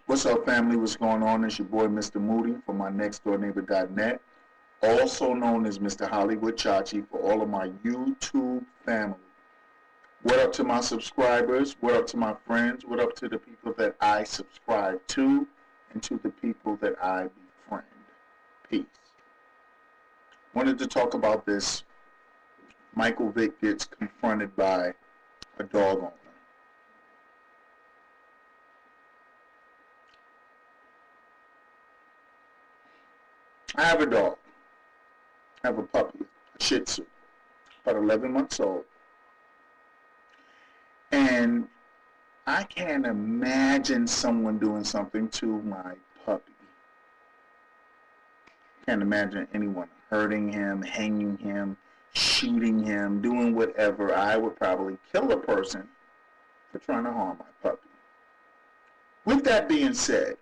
What's up, family? What's going on? It's your boy, Mr. Moody from my nextdoorneighbor.net, also known as MrHollywoodchachi for all of my YouTube family. What up to my subscribers? What up to my friends? What up to the people that I subscribe to and to the people that I befriend? Peace. Wanted to talk about this. M.Vick gets confronted by a dog owner. I have a dog. I have a puppy, a Shih Tzu, about 11 months old. And I can't imagine someone doing something to my puppy. Can't imagine anyone hurting him, hanging him, shooting him, doing whatever. I would probably kill a person for trying to harm my puppy. With that being said,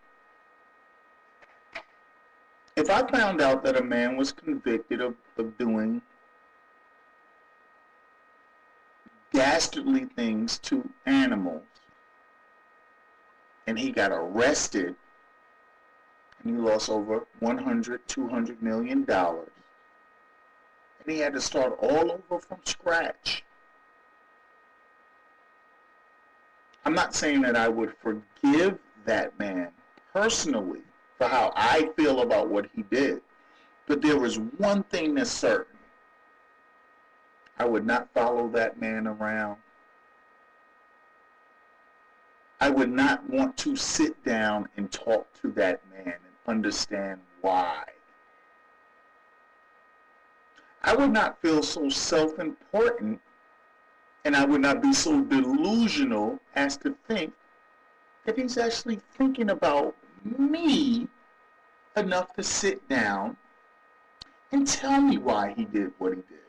if I found out that a man was convicted of doing dastardly things to animals, and he got arrested, and he lost over $100, $200 million, and he had to start all over from scratch, I'm not saying that I would forgive that man personally for how I feel about what he did. But there was one thing that's certain. I would not follow that man around. I would not want to sit down and talk to that man and understand why. I would not feel so self-important, and I would not be so delusional as to think that he's actually thinking about me enough to sit down and tell me why he did what he did.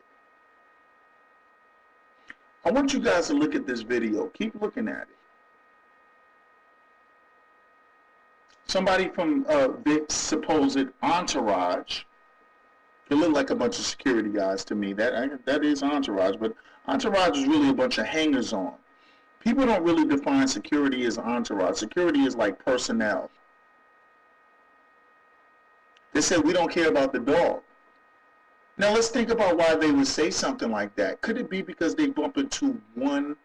I want you guys to look at this video. Keep looking at it. Somebody from Vick's supposed entourage. It looked like a bunch of security guys to me. That is entourage, but entourage is really a bunch of hangers-on. People don't really define security as entourage. Security is like personnel. They said, we don't care about the dog. Now let's think about why they would say something like that. Could it be because they bump into 1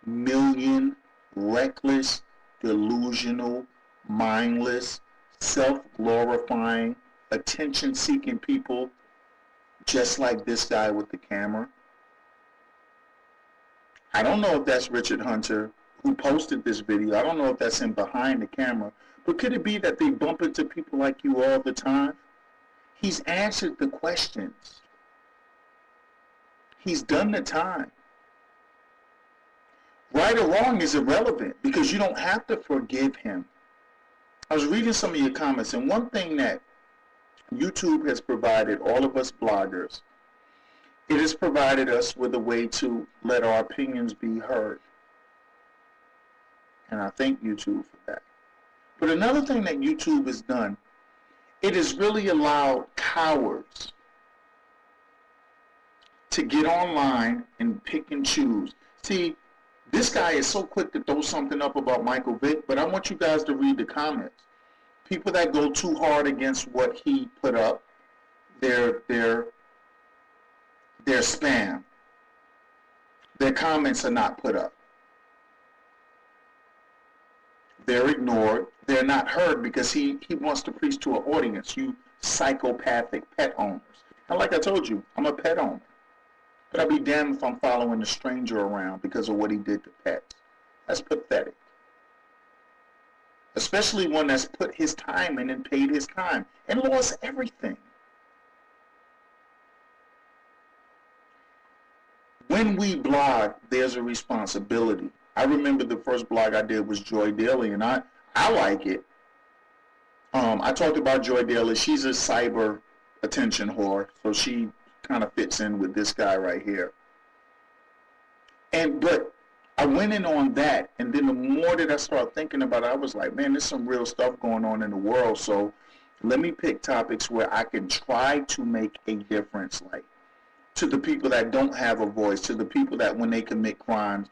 million reckless, delusional, mindless, self-glorifying, attention-seeking people just like this guy with the camera? I don't know if that's Richard Hunter who posted this video. I don't know if that's him behind the camera. But could it be that they bump into people like you all the time? He's answered the questions. He's done the time. Right or wrong is irrelevant because you don't have to forgive him. I was reading some of your comments, and one thing that YouTube has provided all of us bloggers, it has provided us with a way to let our opinions be heard. And I thank YouTube for that. But another thing that YouTube has done, it has really allowed cowards to get online and pick and choose. See, this guy is so quick to throw something up about M.Vick, but I want you guys to read the comments. People that go too hard against what he put up, they're spam. Their comments are not put up. They're ignored. They're not heard because he wants to preach to an audience, you psychopathic pet owners. And like I told you, I'm a pet owner. But I'll be damned if I'm following a stranger around because of what he did to pets. That's pathetic. Especially one that's put his time in and paid his time and lost everything. When we blog, there's a responsibility. I remember the first blog I did was Joy Daily, and I like it. I talked about Joy Daily. She's a cyber attention whore, so she kind of fits in with this guy right here. But I went in on that, and then the more that I started thinking about it, I was like, man, there's some real stuff going on in the world, so let me pick topics where I can try to make a difference, like to the people that don't have a voice, to the people that when they commit crimes,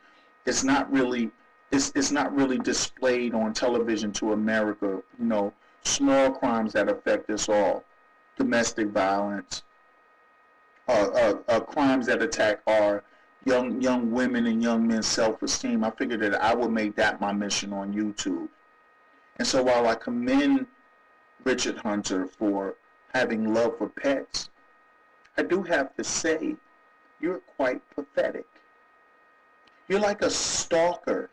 it's not really it's not really displayed on television to America. You know, small crimes that affect us all, domestic violence, crimes that attack our young women and young men's self-esteem. I figured that I would make that my mission on YouTube. And so while I commend Richard Hunter for having love for pets, I do have to say you're quite pathetic. You're like a stalker.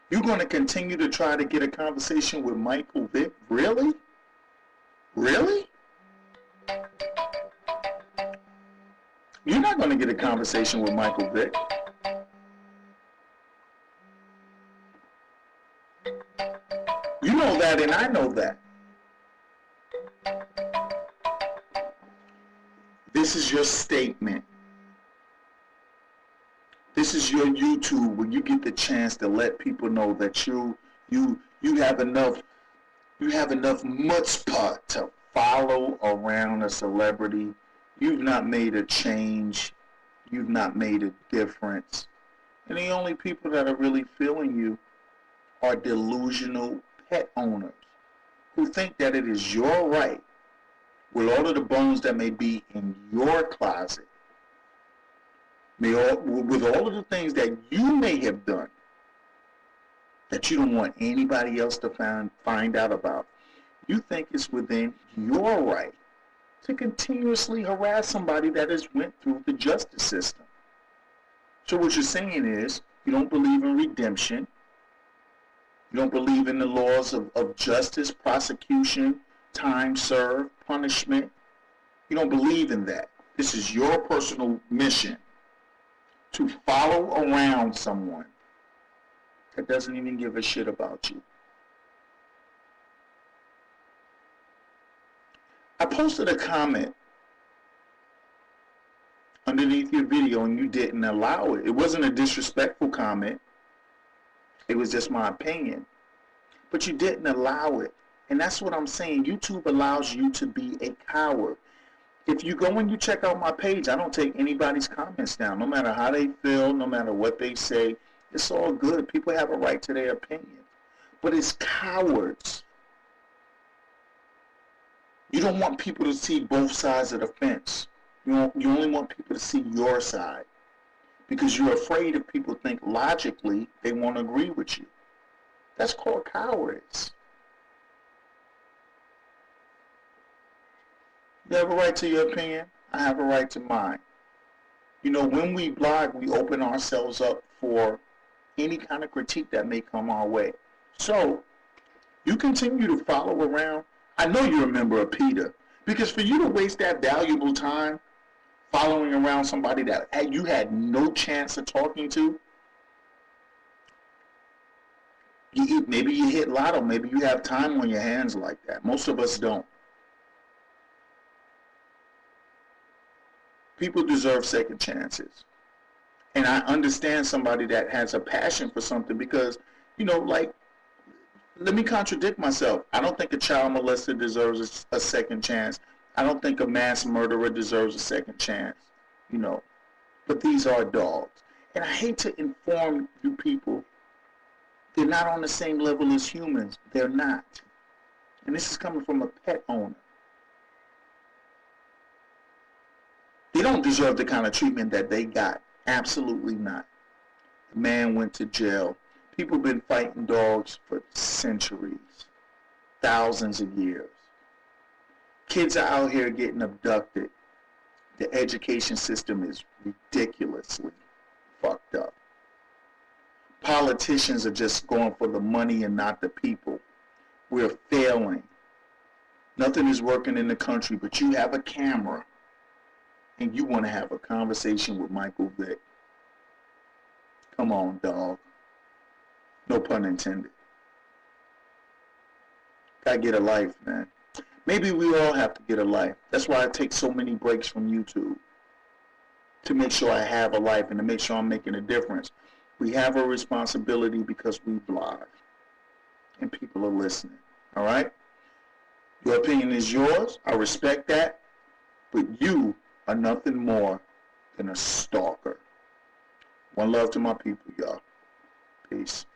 You're going to continue to try to get a conversation with M.Vick? Really? Really? You're not going to get a conversation with M.Vick. You know that and I know that. This is your statement. This is your YouTube where you get the chance to let people know that you have enough chutzpah to follow around a celebrity. You've not made a change. You've not made a difference. And the only people that are really feeling you are delusional pet owners who think that it is your right, with all of the bones that may be in your closet, with all of the things that you may have done that you don't want anybody else to find out about, you think it's within your right to continuously harass somebody that has went through the justice system. So what you're saying is you don't believe in redemption. You don't believe in the laws of justice, prosecution, time served, punishment. You don't believe in that. This is your personal mission to follow around someone that doesn't even give a shit about you. I posted a comment underneath your video and you didn't allow it. It wasn't a disrespectful comment. It was just my opinion. But you didn't allow it. And that's what I'm saying. YouTube allows you to be a coward. If you go and you check out my page, I don't take anybody's comments down. No matter how they feel, no matter what they say, it's all good. People have a right to their opinion. But it's cowards. You don't want people to see both sides of the fence. You only want people to see your side. Because you're afraid if people think logically, they won't agree with you. That's called cowardice. You have a right to your opinion. I have a right to mine. You know, when we blog, we open ourselves up for any kind of critique that may come our way. So, you continue to follow around. I know you're a member of PETA. Because for you to waste that valuable time following around somebody that you had no chance of talking to, maybe you hit lotto, maybe you have time on your hands like that. Most of us don't. People deserve second chances. And I understand somebody that has a passion for something because, you know, like, let me contradict myself. I don't think a child molester deserves a second chance. I don't think a mass murderer deserves a second chance, you know. But these are dogs. And I hate to inform you people, they're not on the same level as humans. They're not. And this is coming from a pet owner. They don't deserve the kind of treatment that they got. Absolutely not. The man went to jail. People have been fighting dogs for centuries, thousands of years. Kids are out here getting abducted. The education system is ridiculously fucked up. Politicians are just going for the money and not the people. We're failing. Nothing is working in the country, but you have a camera and you want to have a conversation with M.Vick. Come on, dog. No pun intended. Gotta get a life, man. Maybe we all have to get a life. That's why I take so many breaks from YouTube. To make sure I have a life and to make sure I'm making a difference. We have a responsibility because we blog. And people are listening. Alright? Your opinion is yours. I respect that. But you are nothing more than a stalker. One love to my people, y'all. Peace.